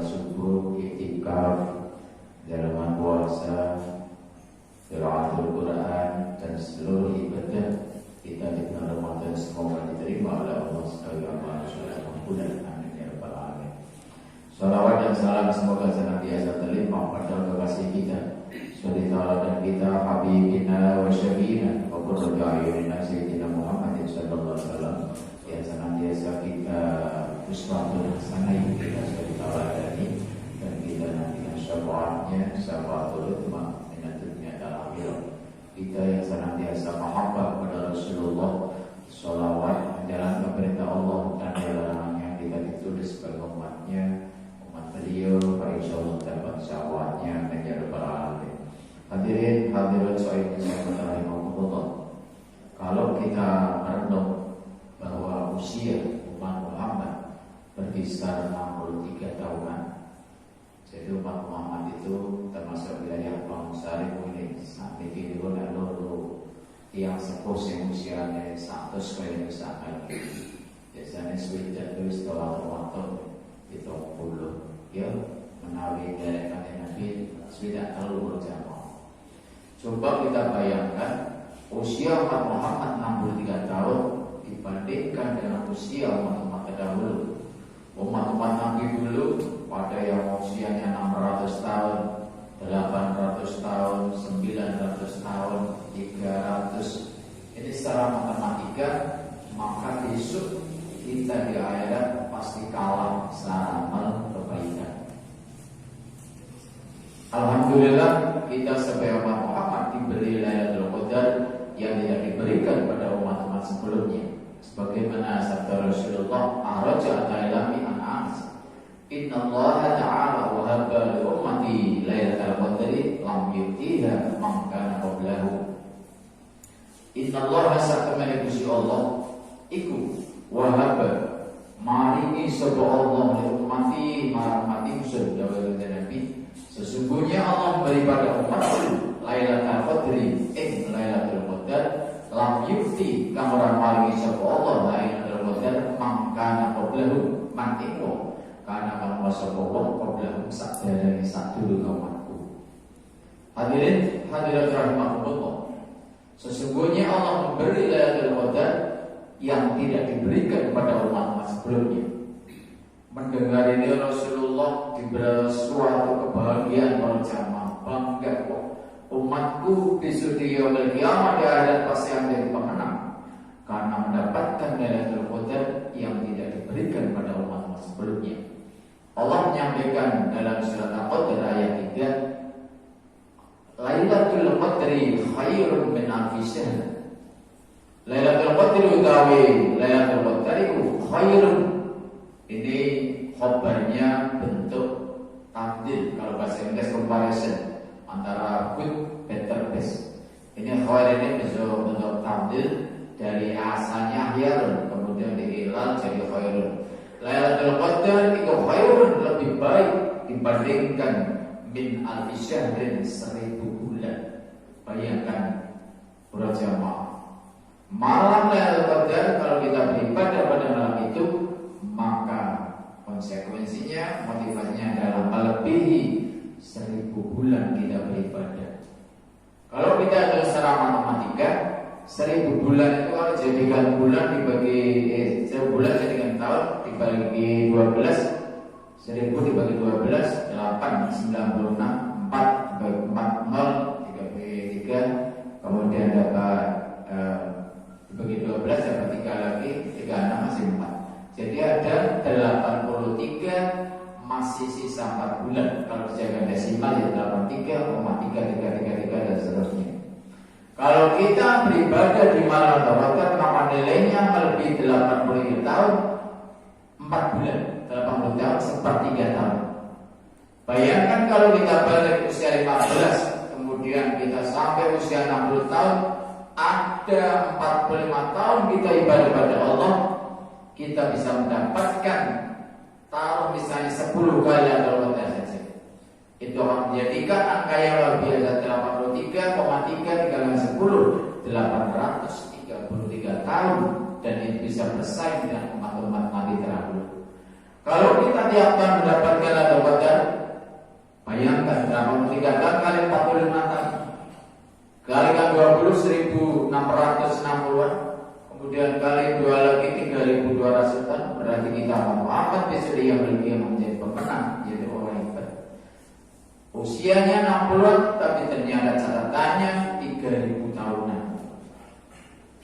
subuh, iktikaf, dalam puasa, qiraatul Quran dan seluruh ibadah kita di bulan Ramadan semoga diterima oleh Allah sebagai amal soleh ampunan. Amin ya rabbal alamin. Salawat dan salam semoga senantiasa terlimpah pada kekasih kita, suri tauladan kita, habibina wa syafiina wa qurratu a'yunina sayyidina Muhammadin sallallahu alaihi wasallam yang senantiasa kita uswatun hasanah kita suri tauladani dan kita nantikan syafa'atul ummah min dunya dan akhirat. Kita yang senantiasa mahabbah kepada Rasulullah, sholawat menjalankan perintah Allah dan larangannya, kita ditulis sebagai umatnya, umat beliau, insyaallah dapat syafa'atnya menjadi beralamin. Hadirin hadirat saya rahimahumullah. Kalau kita merenung bahwa usia umat Muhammad berkisar 63 tahunan. Jadi umat Muhammad itu termasuk wilayah Bangsa ini sampai di luar lalu yang sepuh yang usianya 100 kali misalkan. Biasanya sudah terus waktu itu 10 ya menawi dari Nabi sudah terlalu berjamaah. Coba kita bayangkan usia umat Muhammad 63 tahun dibandingkan dengan usia umat-umat terdahulu. Umat-umat Nabi dulu pada yang usianya 600 tahun, 800 tahun, 900 tahun, 300. Ini secara matematika, maka besok kita di akhirat pasti kalah secara amal kebaikan. Alhamdulillah kita sebagai umat Muhammad diberi Lailatul Qadar yang tidak diberikan pada umat-umat sebelumnya. Sebagaimana sabda Rasulullah, "Araja ta'ilami an-anas. Inna Allah ta'ala wahaba li ummati Lailatul Qadri lam yutiha man kana qablahu." Inna Allah satamani Gusti Allah iku wahaba maringi sapa Allah li ummati marang usul dawuh Nabi. Sesungguhnya Allah memberi pada umatku Lailatul Qadri Lailatul Qadar lam yukti kang ora maringi sapa Allah Lailatul Qadar mangkana qablahu man iku kana kang sapa wong qablahu sadurunge umatku. Hadirin hadirat rahimakumullah. Sesungguhnya Allah memberi Lailatul Qadar yang tidak diberikan pada umat sebelumnya. Mendengar ini Rasulullah diberi suatu kebahagiaan berjamaah, bangga kok umatku besok di yaumul qiyamah di akhirat pasti menjadi pemenang karena mendapatkan Lailatul Qadar yang tidak diberikan pada umat sebelumnya. Allah menyampaikan dalam surat Al-Qadr ayat 3, Lailatul Qadri khairun min alfi syahr. Lailatul Qadri utawi Lailatul Qadri khairun. Ini khabarnya bentuk tafdil, kalau bahasa Inggris comparison antara good better best. Ini khair ini bentuk tafdil dari asalnya khairun kemudian diilal jadi khairun. Lailatul Qadar itu khairun lebih baik dibandingkan min alfi syahrin 1000 bulan. Bayangkan berjamaah malam Lailatul Qadar, kalau kita beribadah pada malam itu maka konsekuensinya motivasinya adalah melebihi 1000 bulan kita beribadah. Kalau kita ada secara matematika 1000 bulan itu kalau jadikan bulan dibagi 1000 bulan jadikan tahun dibagi 12, 1000 dibagi 12 8 96 4 bagi 4 0 3 kemudian dapat dibagi 12 dapat 3 lagi 36 masih 4. Jadi ada 83 masih sisa 4 bulan. Kalau dijaga desimal ya 83,3333 dan seterusnya. Kalau kita beribadah di malam Ramadan maka nilainya melebihi 80 tahun 4 bulan. 80 tahun sepertiga tahun. Bayangkan kalau kita balik usia 15 kemudian kita sampai usia 60 tahun, ada 45 tahun kita ibadah pada Allah, kita bisa mendapatkan taruh misalnya 10 kali atau lebih saja. Itu akan menjadikan angka yang luar biasa 83,3 dikali 10 833 tahun, dan itu bisa bersaing dengan umat-umat Nabi terdahulu. Kalau kita tiap tahun mendapatkan Lailatul Qadar, bayangkan berapa meningkatkan kali 45 tahun. Kalikan 20 1660-an, kemudian kali 2 lagi 3200 tahun, berarti kita akan besok dia menjadi pemenang, jadi orang hebat. Usianya 60-an, tapi ternyata catatannya 3000 tahunan.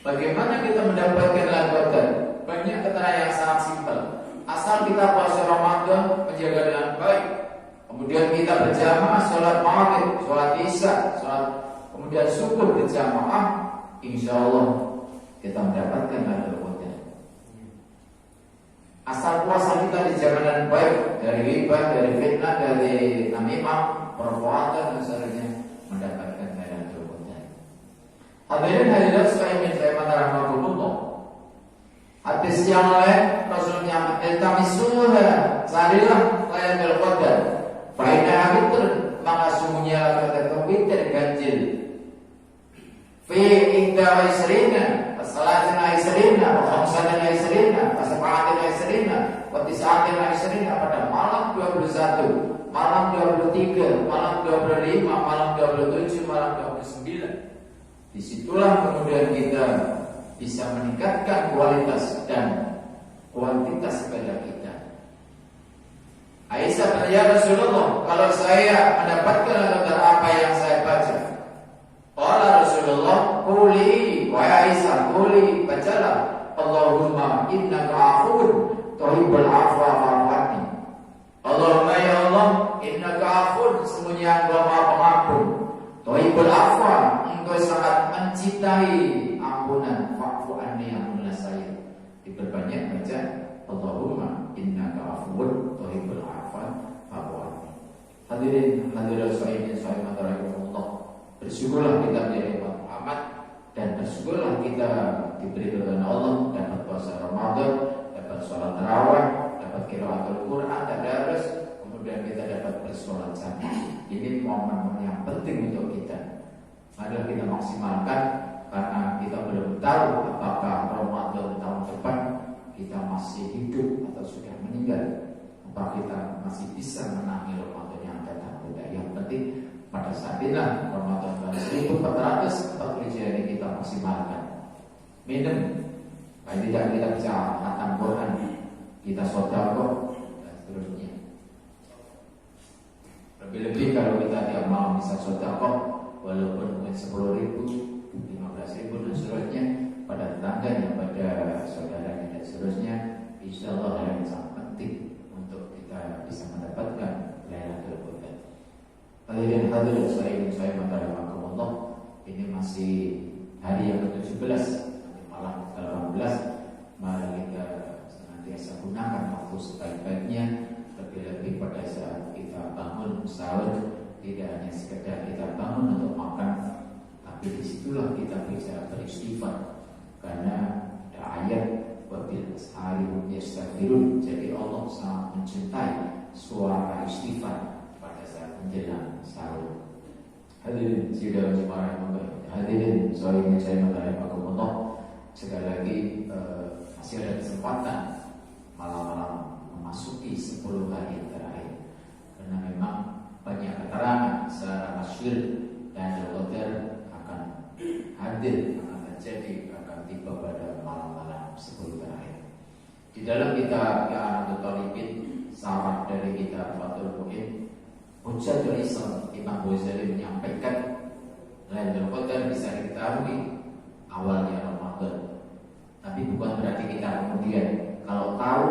Bagaimana kita mendapatkan Lailatul Qadar? Banyak keterangan yang sangat simpel. Asal kita puasa Ramadan, menjaga dengan baik, kemudian kita berjamaah sholat maghrib, sholat isya, kemudian syukur berjamaah, insya Allah kita mendapatkan Lailatul Qadar. Asal puasa kita dijaga dengan baik dari ghibah, dari fitnah, dari namimah, perbuatan dan sebagainya, mendapatkan Lailatul Qadar. Hadirin hadirat sekalian saya rahmatullah. Hadis yang lain Rasulnya iltamisuha, carilah Lailatul Qadar. Fa inna witr, maka sungguhnya Lailatul Qadar ganjil. Fi ihda wa isrina, salatin wa isrina, wa khamsatin wa isrina, wa sab'atin wa isrina, wa tis'atin wa isrina, pada malam 21, malam 23, malam 25, malam 27, malam 29. Disitulah kemudian kita bisa meningkatkan kualitas dan kuantitas ibadah kita. Aisyah bertanya, Rasulullah, kalau saya mendapatkan apa yang saya baca? Qala Rasulullah, quli wa Aisyah, quli, bacalah, Allahumma innaka afuwwun tuhibbul afwa fa'fu anni. Allahumma ya Allah, innaka afuwwun, sesungguhnya Engkau Maha Pengampun, tuhibbul afwa, Engkau sangat mencintai ampunan, fa'fu anni, ampunilah saya. Diperbanyak baca Allahumma innaka afuwwun tuhibbul afwa fa'fu anni. Hadirin hadirat sekalian Allah, bersyukurlah kita menjadi umat Muhammad, dan bersyukurlah kita diberi keridhaan Allah, dapat puasa Ramadan, dapat sholat tarawih, dapat qiraatul Quran, tadarus, kemudian kita dapat bersolat jamaah. Ini momen yang penting untuk kita. Mari kita maksimalkan, karena kita belum tahu apakah Ramadan tahun depan kita masih hidup atau sudah meninggal, apa kita masih bisa menangi Ramadan yang datang. Yang penting pada saat inilah Ramadan tahun 1440 Hijriah ini kita maksimalkan. Minum, paling tidak kita bisa khatam Quran, kita sedekah dan seterusnya. Lebih-lebih kalau kita tiap malam bisa sedekah, walaupun mungkin 10.000, 15.000 dan seterusnya, pada tetangganya, pada saudaranya dan seterusnya, insya Allah hal yang sangat penting untuk kita bisa mendapatkan Lailatul Qadar. Hadirin hadirat saya Allah, ini masih hari yang ke-17, nanti malam ke-18. Mari kita senantiasa gunakan waktu sebaik-baiknya, lebih-lebih pada saat kita bangun sahur. Tidak hanya sekedar kita bangun untuk makan, tapi disitulah kita bisa beristighfar, karena ada ayat wabil ashari hum yastaghfirun. Jadi Allah sangat mencintai suara istighfar pada saat menjelang sahur. Hadirin sidang jemaah hadirin saya Allah, sekali lagi masih ada kesempatan malam-malam memasuki 10 hari terakhir, karena memang banyak keterangan secara masyhur dan Qadar akan hadir, akan terjadi, akan tiba pada malam-malam 10 terakhir. Di dalam kitab Ya'anatul Talibin, syarat dari kitab Fathul Mu'in, Hujjatul Islam, Imam Ghazali menyampaikan Lailatul Qadar bisa diketahui awalnya Ramadan, tapi bukan berarti kita kemudian kalau tahu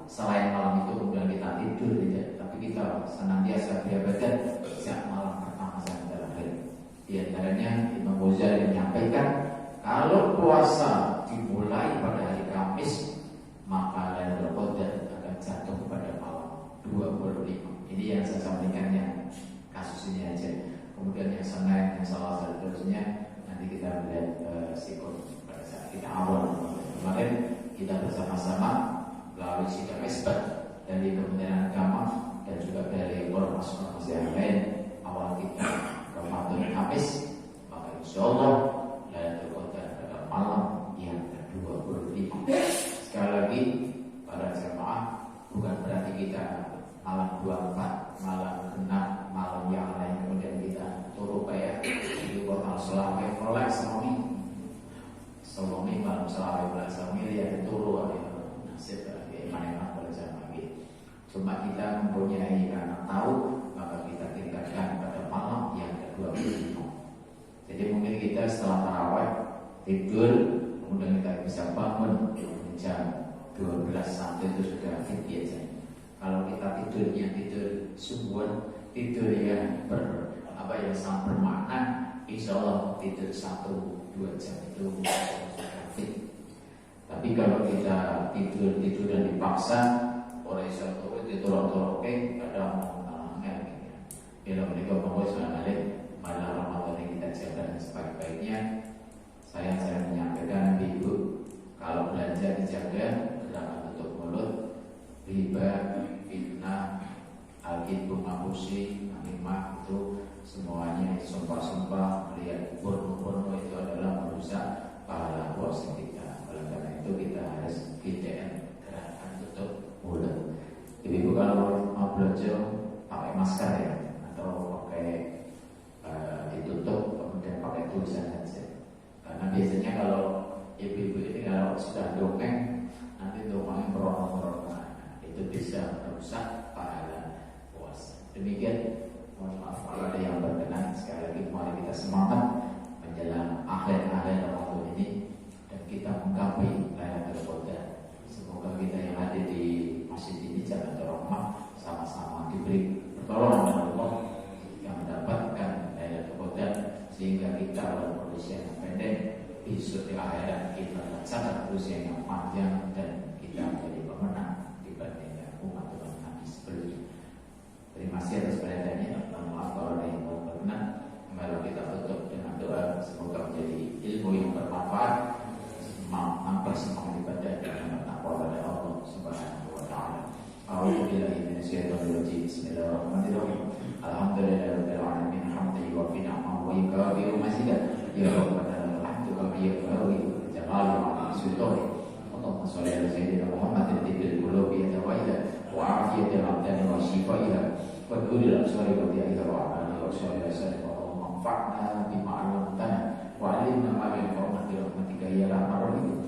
selain malam itu kemudian kita tidur, tidak. Tapi kita senantiasa beribadah sejak malam pertama sampai terakhir. Di antaranya Imam Ghazali menyampaikan, kalau puasa dimulai pada hari Kamis, maka Lailatul Qadar akan jatuh pada malam 25. Ini yang saya sampaikannya, kasus ini aja. Kemudian yang Senin, yang Selasa dan seterusnya nanti kita melihat sikon pada saat kita awal. Kemarin kita bersama-sama melalui sidang isbat dari Kementerian Agama dan juga dari ormas-ormas yang lain, awal kita Ramadan habis, maka insyaallah Lailatul Qadar pada malam yang ke-25. Sekali lagi para jamaah, bukan berarti Cuma kita mempunyai karena tahu, maka kita tingkatkan pada malam yang ke-25. Jadi mungkin kita setelah tarawih tidur, kemudian kita bisa bangun jam 12 sampai itu sudah fit aja. Kalau kita tidurnya tidur subuhan, tidur yang sangat bermakna, insya Allah tidur 1-2 jam itu sudah fit. Tapi kalau kita tidur dan dipaksa oleh suatu itu oke, kadang ngel. Bila mereka mau balik pada Ramadan ini kita jaga dengan sebaik-baiknya. Saya menyampaikan ibu, kalau belanja dijaga, jangan tutup mulut, riba, fitnah, al-ghibbu mabusi, namimah itu semuanya sumpah-sumpah, melihat porno itu adalah merusak pahala puasa kita. Oleh karena itu kita harus gerakan tutup mulut. Ibu kalau mau belanja pakai masker ya, atau pakai ditutup kemudian pakai tulisan saja. Karena biasanya kalau ibu-ibu ini kalau sudah dongeng, nanti dongengnya meronok-meronok, itu bisa merusak pahala puasa. Demikian, mohon maaf kalau ada yang berkenan. Sekali lagi mari kita semangat menjelang akhir-akhir Ramadan ini dan kita menggapai Lailatul Qadar. Semoga kita yang ada di masjid ini Jannatul Rahmah sama-sama diberi pertolongan oleh Allah yang mendapatkan Lailatul Qadar, sehingga kita dalam usia yang pendek besok di akhirat kita mencatat usia yang panjang dan kita menjadi pemenang dibandingkan umat-umat Nabi sebelumnya. Terima kasih atas perhatiannya. Maaf kalau ada yang berkenan. Mari kita tutup dengan doa, semoga menjadi ilmu yang bermanfaat, menambah semangat ibadah dan bertakwa pada Allah Subhanahu wa taala. A'udzubillahi minasyaitonir rajim. Bismillahirrahmanirrahim. Alhamdulillahirabbil alamin, hamdan yuwaffi ni'amahu wa yukafi'u mazidah. Ya Rabbana alhamdu kama yanbaghi li jalali wa sultani. Allahumma shalli ala sayyidina Muhammadin tibbil qulubi yatawalla wa afiyatil abdani wa shifaiha wa kulli al-absari wa diaiha wa amali wa sallallahu alaihi wasallam. Allahumma anfa'na bima 'allamtana wa 'allimna ma yanfa'una bi rahmatika ya arhamar rahimin.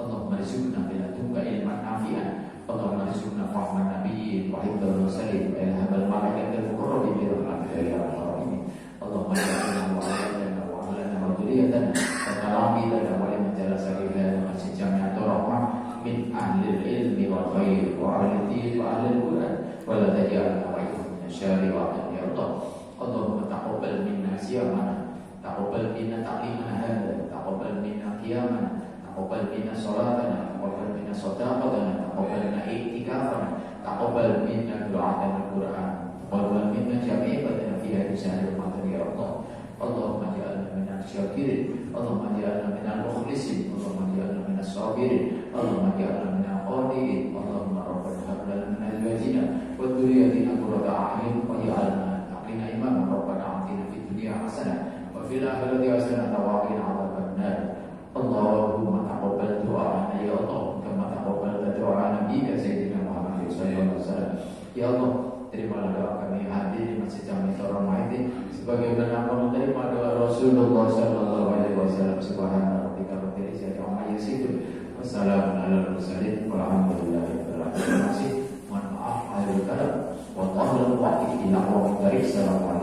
Allahumma rizqna min ladunka ilman nafi'an. Allahumma rizqna fahman nabiyyin wa hifdzal mursalin wa ilhamal malaikatil muqarrabin bi rahmatika ya arhamar rahimin. Allahumma ja'alna wa 'alana wa ahlana wa dhurriyyatana wa talamidana wa liman jalasa ila masjid Jami'atul Rahmah min ahli ilmi wal khair wa ahli din wa ahli al-Qur'an wa la taj'alna wa'idhum min syarri wa ya Allah. Allahumma taqabbal minna siyamana, taqabbal minna ta'limana hadha, taqabbal minna qiyamana, taqabbal minna salatana, taqabbal minna sadaqatana, taqabbal minna i'tikafana, taqabbal minna du'atana al-Qur'an, taqabbal minna jami'atana fi hadhihi syahr Ramadan ya Allah. Allahumma ja'alna minal syakirin, Allahumma ja'alna minal mukhlisin, Allahumma ja'alna minas sabirin, Allahumma ja'alna minal qanitin, Allahumma rabbana hab lana min azwajina wa dhurriyyatina qurrata a'yun waj'alna lana imaman. Rabbana atina fid dunya hasanah wa fil akhirati hasanah wa qina adzabannar. Allahumma taqabbal du'ana ya Allah kama taqabbal du'a nabiyyika sayyidina Muhammad sallallahu alaihi wasallam. Ya Allah, terimalah doa kami hadir di Masjid Jami'atul Rahmah ini sebagaimana kami menerima doa Rasulullah sallallahu alaihi wasallam. Subhana rabbika rabbil izzati amma yasifun, wassalamun alal mursalin, walhamdulillahi rabbil alamin. Mohon maaf lahir dan batin. Wallahu a'lam bishawab.